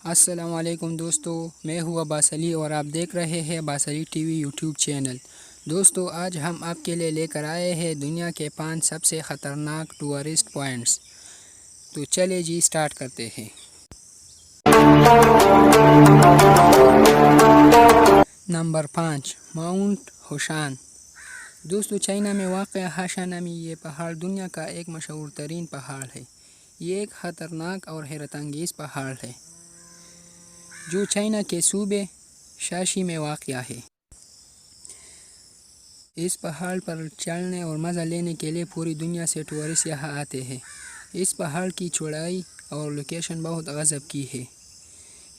السلام علیکم دوستو، میں ہوں عباس علی اور آپ دیکھ رہے ہیں عباس علی ٹی وی یوٹیوب چینل۔ دوستو آج ہم آپ کے لیے لے کر آئے ہیں دنیا کے 5 سب سے خطرناک ٹورسٹ پوائنٹس۔ تو چلے جی سٹارٹ کرتے ہیں۔ Number 5، mount Huashan. دوستو چائنا میں واقع ہاشا نامی یہ پہاڑ دنیا کا ایک مشہور ترین پہاڑ ہے۔ یہ ایک خطرناک اور حیرت انگیز پہاڑ ہے جو چائنا کے صوبے شاشی میں واقع ہے۔ اس پہاڑ پر چڑھنے اور مزہ لینے کے لیے پوری دنیا سے ٹورسٹ یہاں آتے ہیں۔ اس پہاڑ کی چوڑائی اور لوکیشن بہت غضب کی ہے۔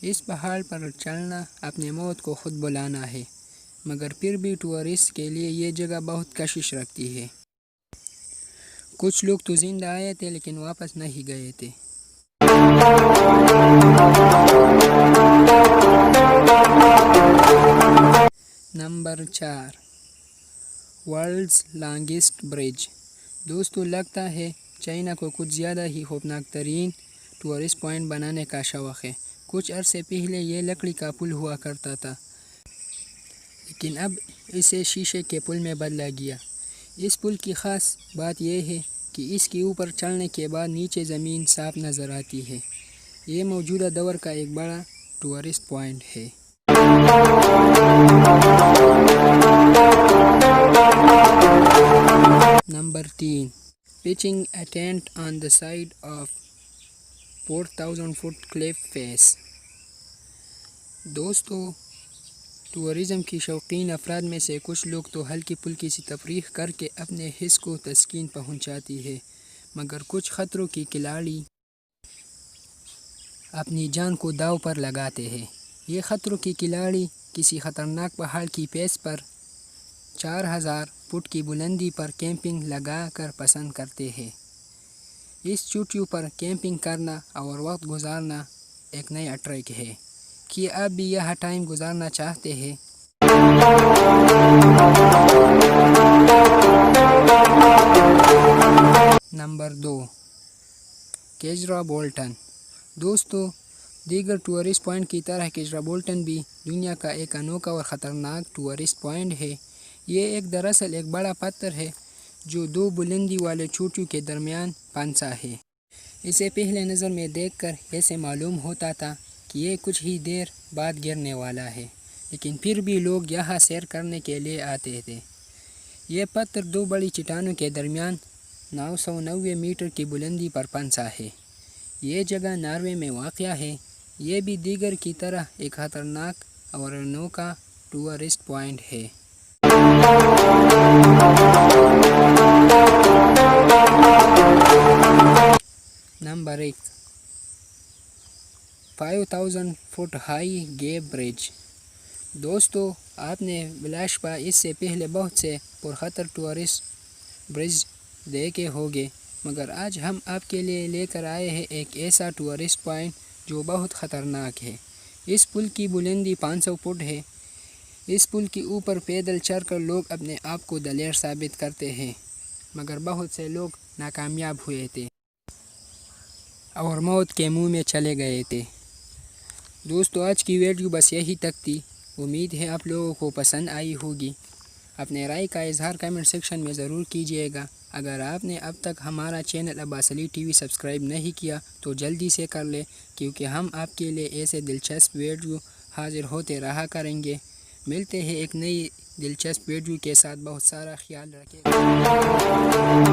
اس پہاڑ پر چڑھنا اپنے موت کو خود بلانا ہے، مگر پھر بھی ٹورسٹ کے لیے یہ جگہ بہت کشش رکھتی ہے۔ کچھ لوگ تو زندہ آئے تھے لیکن واپس نہیں گئے تھے۔ نمبر 4، ورلڈز لانگسٹ برج۔ دوستو لگتا ہے چائنا کو کچھ زیادہ ہی خوفناک ترین ٹورسٹ پوائنٹ بنانے کا شوق ہے۔ کچھ عرصے پہلے یہ لکڑی کا پل ہوا کرتا تھا، لیکن اب اسے شیشے کے پل میں بدلا گیا۔ اس پل کی خاص بات یہ ہے کہ اس کے اوپر چڑھنے کے بعد نیچے زمین صاف نظر آتی ہے۔ یہ موجودہ دور کا ایک بڑا ٹورسٹ پوائنٹ ہے۔ Number 3، pitching a tent on the side of 4000 foot cliff face۔ دوستو ٹورزم کی شوقین افراد میں سے کچھ لوگ تو ہلکی پھلکی سی تفریح کر کے اپنے حس کو تسکین پہنچاتی ہے، مگر کچھ خطروں کی کھلاڑی اپنی جان کو داؤ پر لگاتے ہیں۔ یہ خطروں کی کھلاڑی کسی خطرناک پہاڑ کی پیس پر 4000 فٹ کی بلندی پر کیمپنگ لگا کر پسند کرتے ہیں۔ اس چوٹیوں پر کیمپنگ کرنا اور وقت گزارنا ایک نیا ٹریک ہے۔ کیا آپ بھی یہاں ٹائم گزارنا چاہتے ہیں؟ نمبر 2، کیجرا بولٹن۔ دوستو دیگر ٹورسٹ پوائنٹ کی طرح کیجرا بولٹن بھی دنیا کا ایک انوکھا اور خطرناک ٹورسٹ پوائنٹ ہے۔ یہ دراصل ایک بڑا پتھر ہے جو 2 بلندی والے چوٹیوں کے درمیان پنسا ہے۔ اسے پہلے نظر میں دیکھ کر ایسے معلوم ہوتا تھا کہ یہ کچھ ہی دیر بعد گرنے والا ہے، لیکن پھر بھی لوگ یہاں سیر کرنے کے لیے آتے تھے۔ یہ پتھر 2 بڑی چٹانوں کے درمیان 990 میٹر کی بلندی پر پنسا ہے۔ یہ جگہ ناروے میں واقع ہے۔ یہ بھی دیگر کی طرح ایک خطرناک اور انوکھا ٹورسٹ پوائنٹ ہے۔ نمبر 1، 5000 فٹ ہائی گیپ برج۔ دوستو آپ نے بلاشبہ اس سے پہلے بہت سے پرخطر ٹورسٹ برج دیکھے ہوگے، مگر آج ہم آپ کے لیے لے کر آئے ہیں ایک ایسا ٹورسٹ پوائنٹ جو بہت خطرناک ہے۔ اس پل کی بلندی 500 فٹ ہے۔ اس پل کے اوپر پیدل چڑھ کر لوگ اپنے آپ کو دلیر ثابت کرتے ہیں، مگر بہت سے لوگ ناکامیاب ہوئے تھے اور موت کے منہ میں چلے گئے تھے۔ دوستو آج کی ویڈیو بس یہی تک تھی۔ امید ہے آپ لوگوں کو پسند آئی ہوگی۔ اپنے رائے کا اظہار کمنٹ سیکشن میں ضرور کیجیے گا۔ اگر آپ نے اب تک ہمارا چینل عباس علی ٹی وی سبسکرائب نہیں کیا تو جلدی سے کر لیں، کیونکہ ہم آپ کے لیے ایسے دلچسپ ویڈیو حاضر ہوتے رہا کریں گے۔ ملتے ہیں ایک نئی دلچسپ ویڈیو کے ساتھ۔ بہت سارا خیال رکھیے گا۔